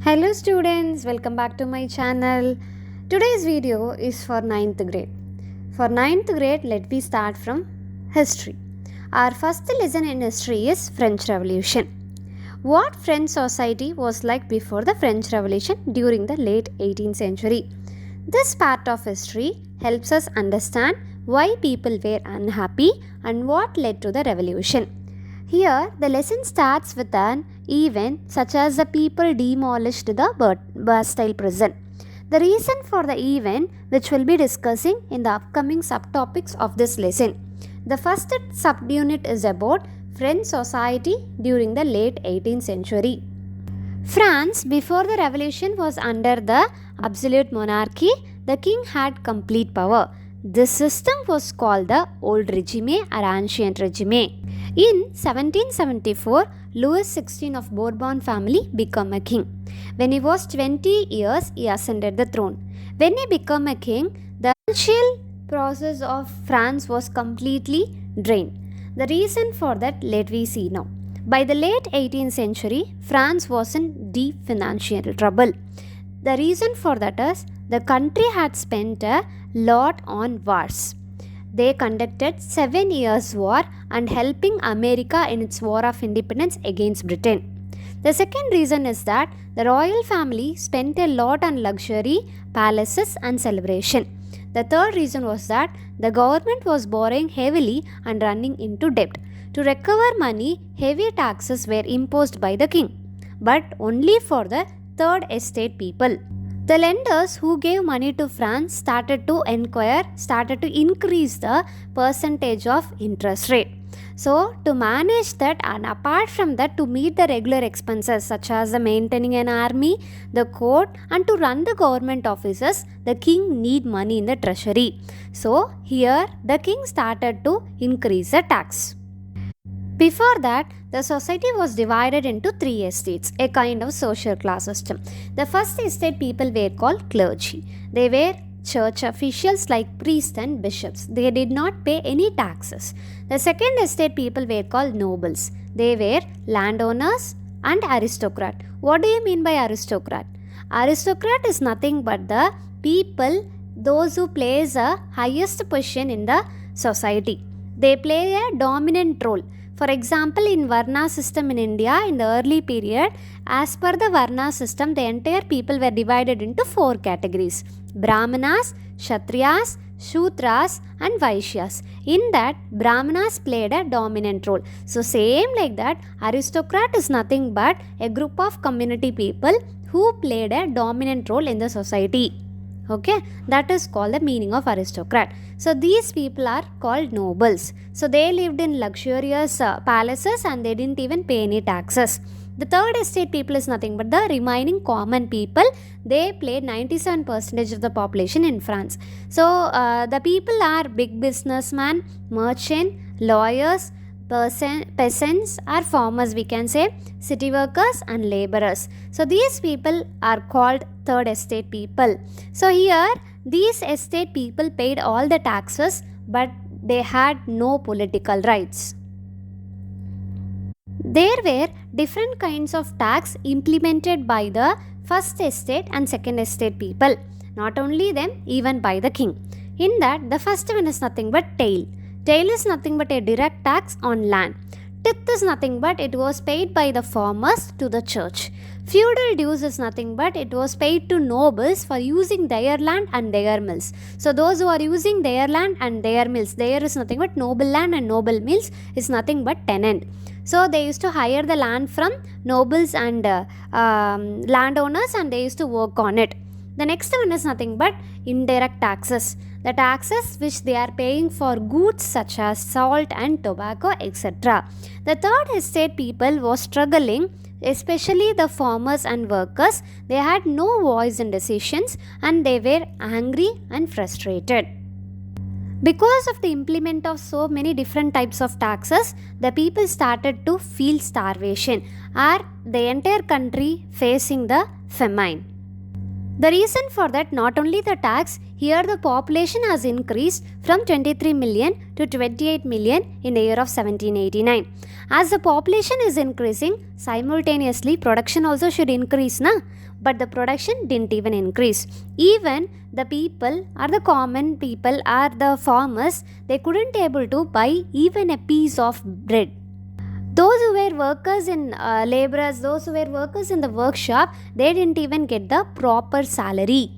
Hello students, welcome back to my channel. Today's video is for ninth grade. For ninth grade, let me start from history. Our first lesson in history is French Revolution. What French society was like before the French Revolution during the late 18th century. This part of history helps us understand why people were unhappy and what led to the revolution. Here, the lesson starts with an event such as the people demolished the Bastille prison. The reason for the event, which we'll be discussing in the upcoming subtopics of this lesson. The first subunit is about French society during the late 18th century. France, before the revolution, was under the absolute monarchy. The king had complete power. This system was called the old regime or ancient regime. In 1774, Louis XVI of Bourbon family became a king. When he was 20 years, he ascended the throne. When he became a king, the financial process of France was completely drained. The reason for that, let we see now. By the late 18th century, France was in deep financial trouble. The reason for that is the country had spent a lot on wars. They conducted 7 years war and helping America in its war of independence against Britain. The second reason is that the royal family spent a lot on luxury, palaces and celebration. The third reason was that the government was borrowing heavily and running into debt. To recover money, heavy taxes were imposed by the king, but only for the third estate people. The lenders who gave money to France started to increase the percentage of interest rate. So, to manage that and apart from that, to meet the regular expenses such as the maintaining an army, the court and to run the government offices, the king need money in the treasury. So, here the king started to increase the tax. Before that, the society was divided into three estates, a kind of social class system. The first estate people were called clergy. They were church officials like priests and bishops. They did not pay any taxes. The second estate people were called nobles. They were landowners and aristocrat. What do you mean by aristocrat? Aristocrat is nothing but the people, those who plays a highest position in the society. They play a dominant role. For example, in Varna system in India, in the early period, as per the Varna system, the entire people were divided into four categories: Brahmanas, Kshatriyas, Shudras and Vaishyas. In that, Brahmanas played a dominant role. So, same like that, aristocrat is nothing but a group of community people who played a dominant role in the society. Okay, that is called the meaning of aristocrat. So these people are called nobles. So they lived in luxurious palaces and they didn't even pay any taxes. The third estate people is nothing but the remaining common people. They played 97% of the population in France. So the people are big businessmen, merchant, lawyers, peasants or farmers, we can say, city workers and laborers. So these people are called third estate people. So here these estate people paid all the taxes but they had no political rights. There were different kinds of tax implemented by the first estate and second estate people. Not only them, even by the king. In that, the first one is nothing but taille. Taille is nothing but a direct tax on land. Tithe is nothing but it was paid by the farmers to the church. Feudal dues is nothing but it was paid to nobles for using their land and their mills. So those who are using their land and their mills, there is nothing but noble land and noble mills is nothing but tenant. So they used to hire the land from nobles and landowners and they used to work on it. The next one is nothing but indirect taxes. The taxes which they are paying for goods such as salt and tobacco, etc. The third estate people was struggling, especially the farmers and workers. They had no voice in decisions and they were angry and frustrated. Because of the implement of so many different types of taxes, the people started to feel starvation or the entire country facing the famine. The reason for that, not only the tax, here the population has increased from 23 million to 28 million in the year of 1789. As the population is increasing, simultaneously production also should increase, na? But the production didn't even increase. Even the people or the common people or the farmers, they couldn't able to buy even a piece of bread. Those who were workers in laborers, those who were workers in the workshop, they didn't even get the proper salary.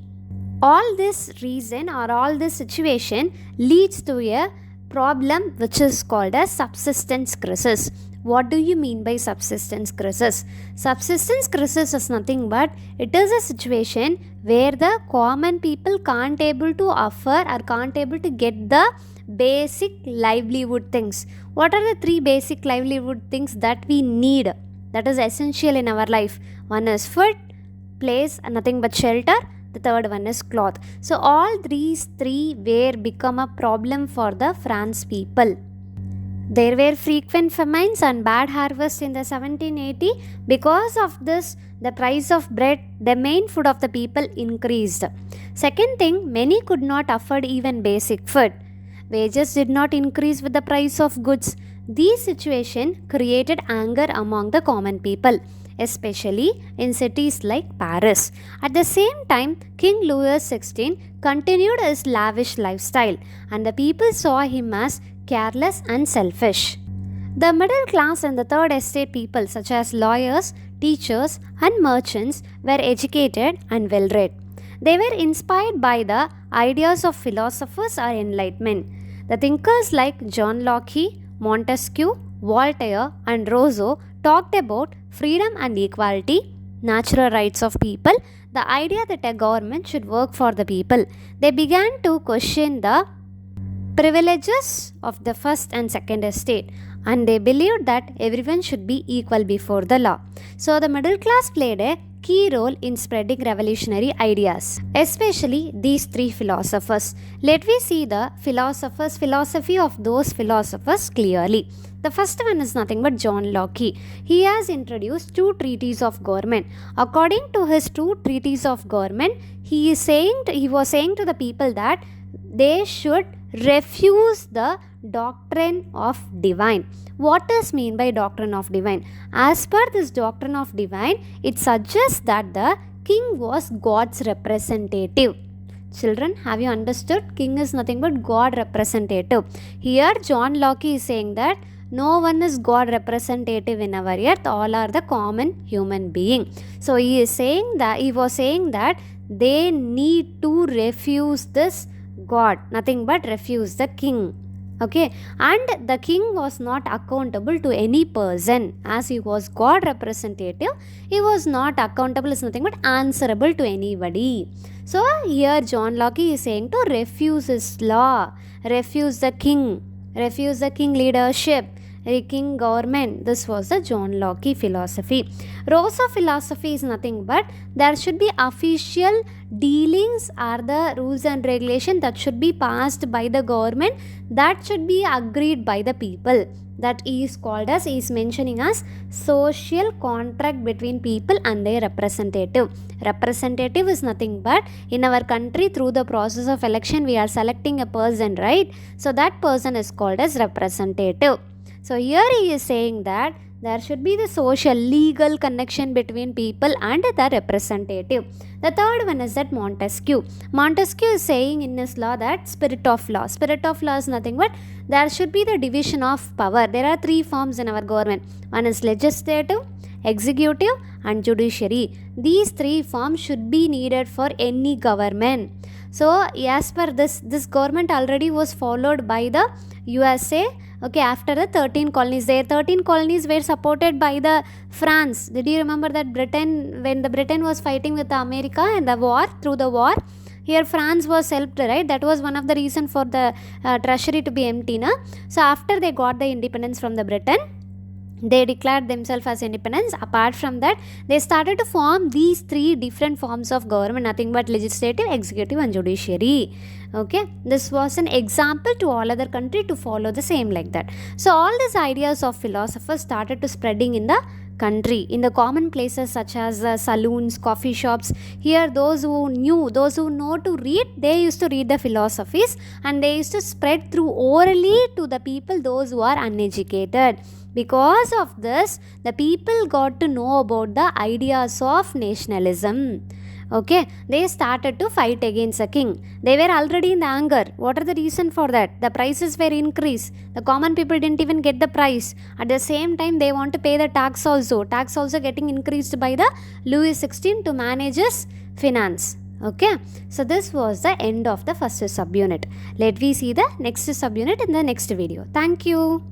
All this reason or all this situation leads to a problem which is called as subsistence crisis. What do you mean by subsistence crisis? Subsistence crisis is nothing but it is a situation where the common people can't able to offer or can't able to get the basic livelihood things. What are the three basic livelihood things that we need, that is essential in our life? One is food, place, and nothing but shelter. The third one is cloth. So all these three were become a problem for the France people. There were frequent famines and bad harvests in the 1780. Because of this, the price of bread, the main food of the people, increased. Second thing, many could not afford even basic food. Wages did not increase with the price of goods. This situation created anger among the common people, especially in cities like Paris. At the same time, King Louis XVI continued his lavish lifestyle, and the people saw him as careless and selfish. The middle class and the third estate people, such as lawyers, teachers, and merchants, were educated and well read. They were inspired by the ideas of philosophers or enlightenment. The thinkers like John Locke, Montesquieu, Voltaire, and Rousseau talked about freedom and equality, natural rights of people, the idea that a government should work for the people. They began to question the privileges of the first and second estate, and they believed that everyone should be equal before the law. So the middle class played a key role in spreading revolutionary ideas, especially these three philosophers. Let me see the philosophy of those philosophers clearly. The first one is nothing but John Locke. He has introduced two treatises of government. According to his two treatises of government, he was saying to the people that they should refuse the doctrine of divine. What does mean by doctrine of divine? As per this doctrine of divine, it suggests that the king was God's representative. Children, have you understood? King is nothing but God representative. Here John Locke is saying that no one is God representative in our earth, all are the common human being. So he was saying that they need to refuse this God, nothing but refuse the king. Okay, and the king was not accountable to any person. As he was God representative, he was not accountable, is nothing but answerable to anybody. So here John Locke is saying to refuse his law, refuse the king leadership, king government. This was the John Locke philosophy. Rousseau philosophy is nothing but there should be official dealings are the rules and regulation that should be passed by the government, that should be agreed by the people. That is called as, is mentioning as social contract between people and their representative. Representative is nothing but in our country through the process of election we are selecting a person, right? So that person is called as representative. So here he is saying that there should be the social legal connection between people and the representative. The third one is that Montesquieu. Montesquieu is saying in his law that spirit of law. Spirit of law is nothing but there should be the division of power. There are three forms in our government. One is legislative, executive, and judiciary. These three forms should be needed for any government. So as per this government already was followed by the USA. Okay, after the 13 colonies, their 13 colonies were supported by the France. Did you remember that when the Britain was fighting with America and through the war, here France was helped, right? That was one of the reason for the treasury to be empty, na? So after they got the independence from the Britain, they declared themselves as independence. Apart from that, they started to form these three different forms of government, nothing but legislative, executive, and judiciary. Okay, this was an example to all other country to follow the same like that. So all these ideas of philosophers started to spreading in the country. In the common places such as saloons, coffee shops, here those who know to read, they used to read the philosophies, and they used to spread through orally to the people, those who are uneducated. Because of this, the people got to know about the ideas of nationalism. Okay, they started to fight against the king. They were already in the anger. What are the reason for that? The prices were increased. The common people didn't even get the price. At the same time, they want to pay the tax also. Tax also getting increased by the Louis XVI to manage his finance. Okay, so this was the end of the first subunit. Let we see the next subunit in the next video. Thank you.